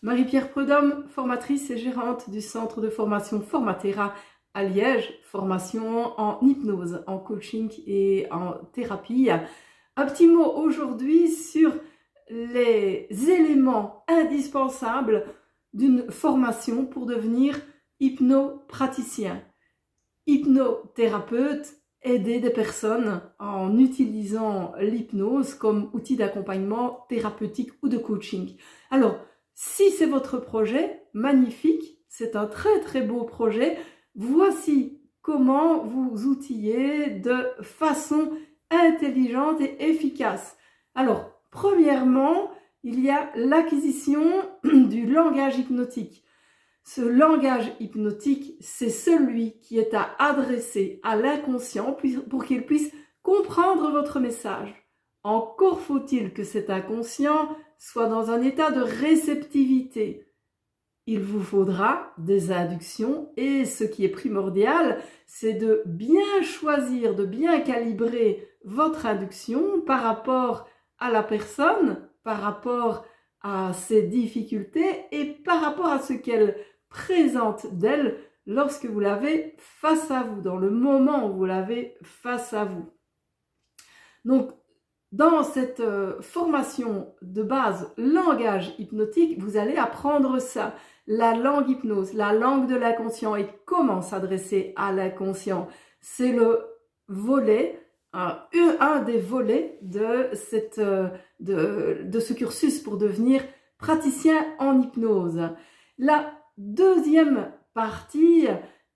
Marie-Pierre Prudhomme, formatrice et gérante du centre de formation Formatera à Liège, formation en hypnose, en coaching et en thérapie. Un petit mot aujourd'hui sur les éléments indispensables d'une formation pour devenir hypnopraticien. Hypnothérapeute, aider des personnes en utilisant l'hypnose comme outil d'accompagnement thérapeutique ou de coaching. Alors, si c'est votre projet, magnifique, c'est un très très beau projet. Voici comment vous outiller de façon intelligente et efficace. Alors, premièrement, il y a l'acquisition du langage hypnotique. Ce langage hypnotique, c'est celui qui est à adresser à l'inconscient pour qu'il puisse comprendre votre message. Encore faut-il que cet inconscient soit dans un état de réceptivité. Il vous faudra des inductions et ce qui est primordial, c'est de bien choisir, de bien calibrer votre induction par rapport à la personne, par rapport à ses difficultés et par rapport à ce qu'elle présente d'elle lorsque vous l'avez face à vous, dans le moment où vous l'avez face à vous. Donc, dans cette formation de base langage hypnotique, vous allez apprendre ça, la langue hypnose, la langue de l'inconscient et comment s'adresser à l'inconscient. C'est le volet, un des volets de ce cursus pour devenir praticien en hypnose. La deuxième partie,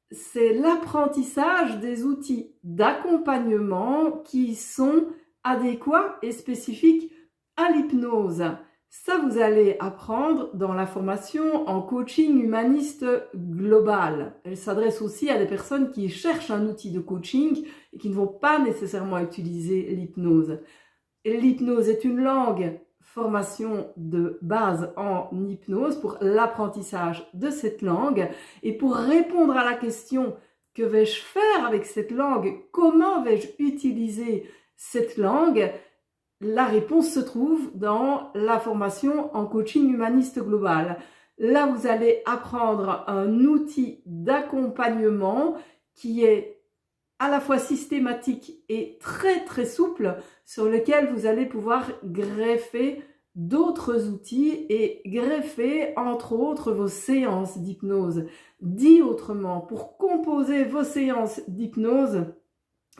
c'est l'apprentissage des outils d'accompagnement qui sont adéquats et spécifiques à l'hypnose. Ça, vous allez apprendre dans la formation en coaching humaniste global. Elle s'adresse aussi à des personnes qui cherchent un outil de coaching et qui ne vont pas nécessairement utiliser l'hypnose. L'hypnose est une langue, formation de base en hypnose pour l'apprentissage de cette langue. Et pour répondre à la question « Que vais-je faire avec cette langue ? Comment vais-je utiliser cette langue ?» La réponse se trouve dans la formation en coaching humaniste global. Là, vous allez apprendre un outil d'accompagnement qui est à la fois systématique et très très souple, sur lequel vous allez pouvoir greffer d'autres outils et greffer entre autres vos séances d'hypnose. Dit autrement, pour composer vos séances d'hypnose,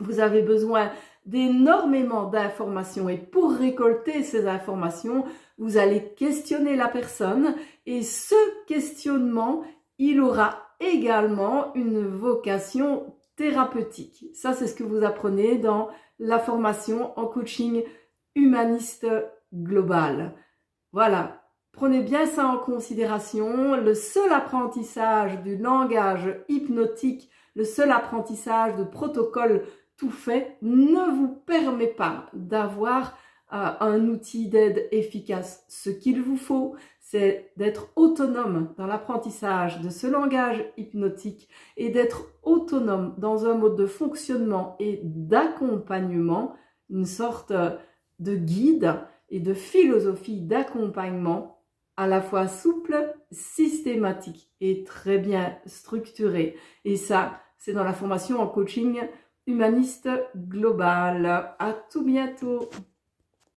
vous avez besoin d'énormément d'informations et pour récolter ces informations, vous allez questionner la personne et ce questionnement, il aura également une vocation thérapeutique. Ça, c'est ce que vous apprenez dans la formation en coaching humaniste global. Voilà, prenez bien ça en considération. Le seul apprentissage du langage hypnotique, le seul apprentissage de protocole tout fait ne vous permet pas d'avoir un outil d'aide efficace. Ce qu'il vous faut, c'est d'être autonome dans l'apprentissage de ce langage hypnotique et d'être autonome dans un mode de fonctionnement et d'accompagnement, une sorte de guide et de philosophie d'accompagnement à la fois souple, systématique et très bien structurée. Et ça, c'est dans la formation en coaching humaniste global. À tout bientôt.